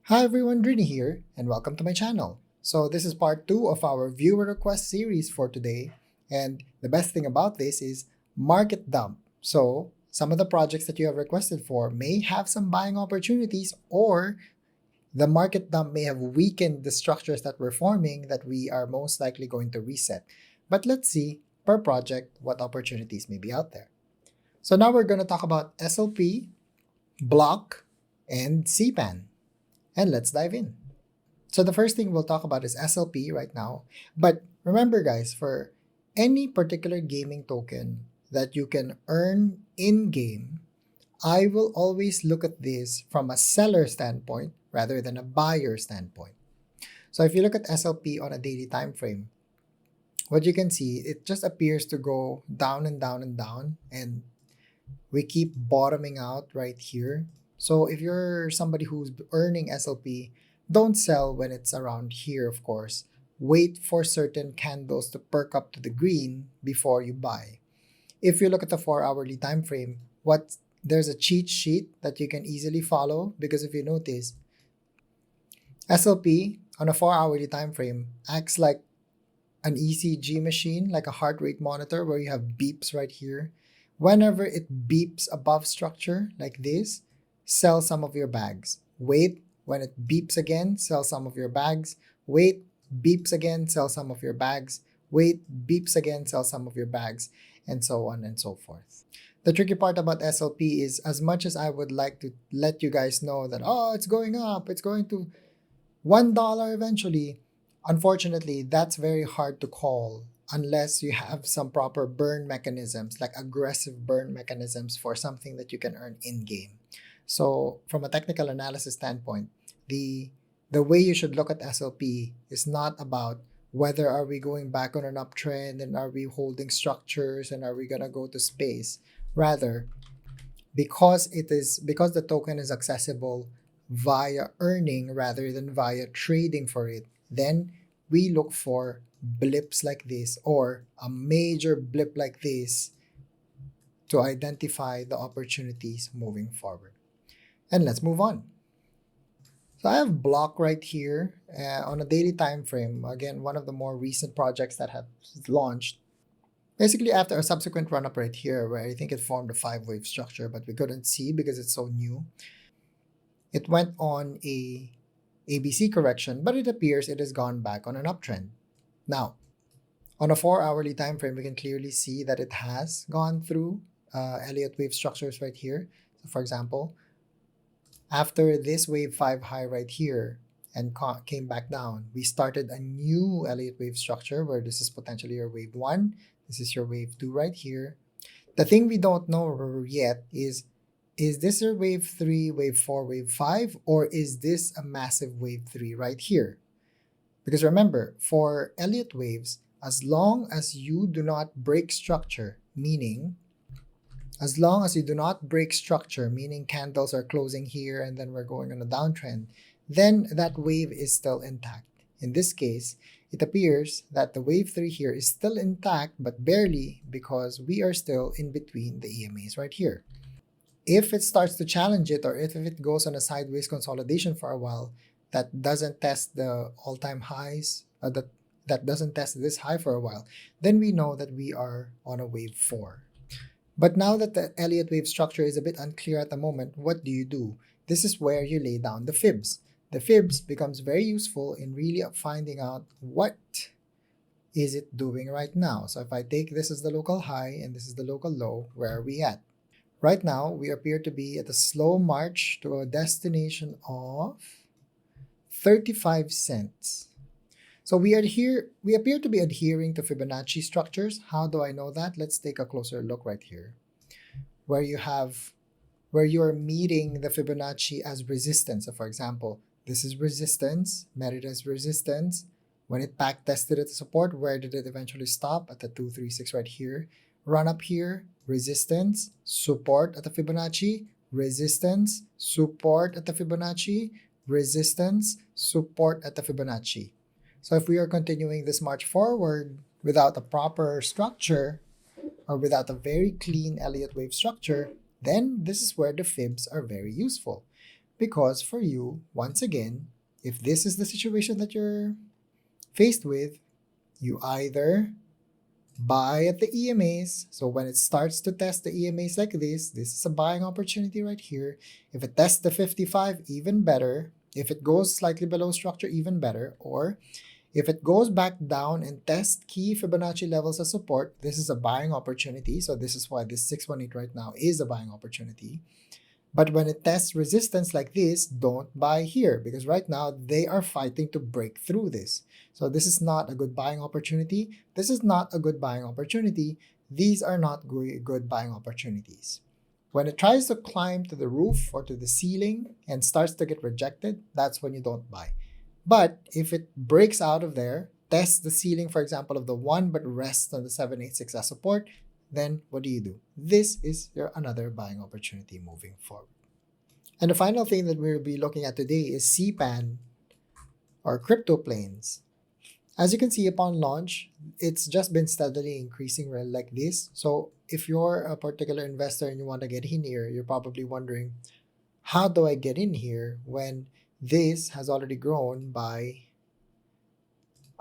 Hi everyone, Drini here, and welcome to my channel. So this is part 2 of our viewer request series for today, and the best thing about this is market dump. So some of the projects that you have requested for may have some buying opportunities, or the market dump may have weakened the structures that we're forming that we are most likely going to reset. But let's see per project what opportunities may be out there. So now we're going to talk about SLP, BLOK, and CPAN. And let's dive in. So the first thing we'll talk about is SLP right now. But remember guys, for any particular gaming token that you can earn in-game, I will always look at this from a seller standpoint rather than a buyer standpoint. So if you look at SLP on a daily time frame, what you can see, it just appears to go down and down and down, and we keep bottoming out right here. So if you're somebody who's earning SLP, don't sell when it's around here, of course. Wait for certain candles to perk up to the green before you buy. If you look at the 4-hourly time frame, there's a cheat sheet that you can easily follow, because if you notice, SLP on a 4-hourly time frame acts like an ECG machine, like a heart rate monitor where you have beeps right here. Whenever it beeps above structure like this, sell some of your bags. Wait, when it beeps again, sell some of your bags. Wait, beeps again, sell some of your bags. Wait, beeps again, sell some of your bags, and so on and so forth. The tricky part about SLP is, as much as I would like to let you guys know that, oh, it's going up, it's going to $1 eventually, unfortunately, that's very hard to call unless you have some proper burn mechanisms, like aggressive burn mechanisms for something that you can earn in-game. So from a technical analysis standpoint, the way you should look at SLP is not about whether are we going back on an uptrend and are we holding structures and are we going to go to space. Rather, because the token is accessible via earning rather than via trading for it, then we look for blips like this or a major blip like this to identify the opportunities moving forward. And let's move on. So I have BLOK right here on a daily time frame. Again, one of the more recent projects that have launched. Basically, after a subsequent run-up right here, where I think it formed a 5-wave structure, but we couldn't see because it's so new. It went on a ABC correction, but it appears it has gone back on an uptrend. Now, on a 4-hourly time frame, we can clearly see that it has gone through Elliott wave structures right here. So for example, after this wave 5 high right here and came back down, we started a new Elliott wave structure where this is potentially your wave 1, this is your wave 2 right here. The thing we don't know yet is this your wave 3, wave 4, wave 5, or is this a massive wave 3 right here? Because remember, for Elliott waves, as long as you do not break structure, meaning candles are closing here and then we're going on a downtrend, then that wave is still intact. In this case, it appears that the wave 3 here is still intact, but barely, because we are still in between the EMAs right here. If it starts to challenge it, or if it goes on a sideways consolidation for a while, that doesn't test the all-time highs, that doesn't test this high for a while, then we know that we are on a wave 4. But now that the Elliott wave structure is a bit unclear at the moment, what do? This is where you lay down the fibs. The fibs becomes very useful in really finding out what is it doing right now. So if I take this as the local high and this is the local low, where are we at? Right now, we appear to be at a slow march to a destination of 35 cents. So we appear to be adhering to Fibonacci structures. How do I know that? Let's take a closer look right here, where you are meeting the Fibonacci as resistance. So for example, this is resistance, met it as resistance. When it back tested at the support, where did it eventually stop? At the 236 right here. Run up here, resistance, support at the Fibonacci, resistance, support at the Fibonacci, resistance, support at the Fibonacci. So if we are continuing this march forward without a proper structure, or without a very clean Elliott wave structure, then this is where the fibs are very useful. Because for you, once again, if this is the situation that you're faced with, you either buy at the EMAs. So when it starts to test the EMAs like this is a buying opportunity right here. If it tests the 55, even better. If it goes slightly below structure, even better. Or if it goes back down and tests key Fibonacci levels as support, this is a buying opportunity. So this is why this 618 right now is a buying opportunity. But when it tests resistance like this, don't buy here because right now they are fighting to break through this. So this is not a good buying opportunity. This is not a good buying opportunity. These are not good buying opportunities. When it tries to climb to the roof or to the ceiling and starts to get rejected, that's when you don't buy. But if it breaks out of there, tests the ceiling, for example, of the 1 but rests on the 786 as support, then what do? This is your another buying opportunity moving forward. And the final thing that we'll be looking at today is CPAN or crypto planes. As you can see, upon launch, it's just been steadily increasing like this. So if you're a particular investor and you want to get in here, you're probably wondering, how do I get in here when this has already grown by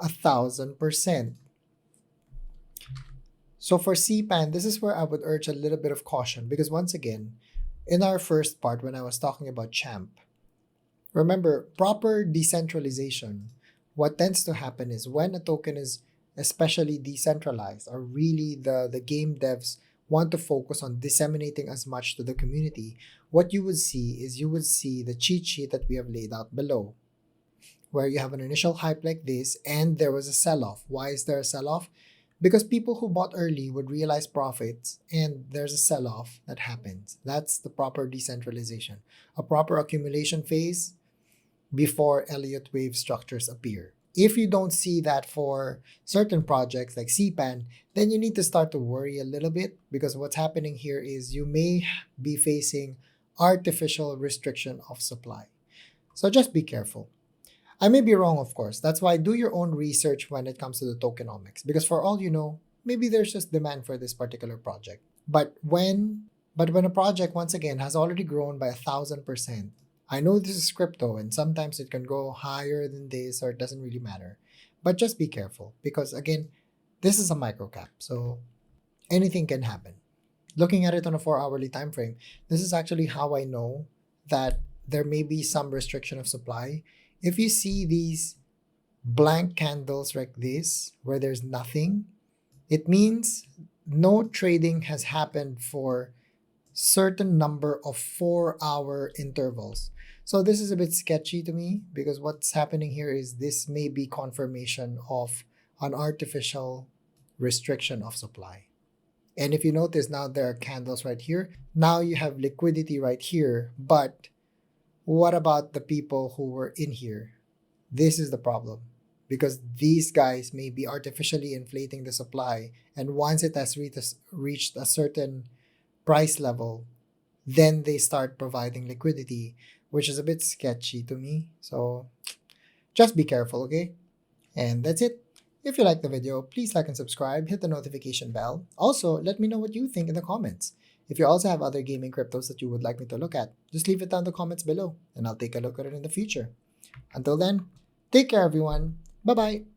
1,000%? So for CPAN, this is where I would urge a little bit of caution because once again, in our first part when I was talking about CHAMP, remember proper decentralization, what tends to happen is when a token is especially decentralized or really the game devs want to focus on disseminating as much to the community, what you would see is you would see the cheat sheet that we have laid out below, where you have an initial hype like this and there was a sell-off. Why is there a sell-off? Because people who bought early would realize profits and there's a sell-off that happens. That's the proper decentralization. A proper accumulation phase before Elliott wave structures appear. If you don't see that for certain projects like CPAN, then you need to start to worry a little bit because what's happening here is you may be facing artificial restriction of supply. So just be careful. I may be wrong, of course. That's why do your own research when it comes to the tokenomics. Because for all you know, maybe there's just demand for this particular project. But when a project once again has already grown by 1,000%, I know this is crypto and sometimes it can go higher than this or it doesn't really matter. But just be careful because again, this is a microcap. So anything can happen. Looking at it on a 4-hourly time frame, this is actually how I know that there may be some restriction of supply. If you see these blank candles like this, where there's nothing, it means no trading has happened for certain number of 4-hour intervals. So this is a bit sketchy to me because what's happening here is this may be confirmation of an artificial restriction of supply. And if you notice now there are candles right here. Now you have liquidity right here, but what about the people who were in here? This is the problem because these guys may be artificially inflating the supply. And once it has reached a certain price level, then they start providing liquidity, which is a bit sketchy to me. So just be careful, okay? And that's it. If you like the video, please like and subscribe, hit the notification bell. Also, let me know what you think in the comments. If you also have other gaming cryptos that you would like me to look at, just leave it down in the comments below and I'll take a look at it in the future. Until then, take care everyone. Bye-bye.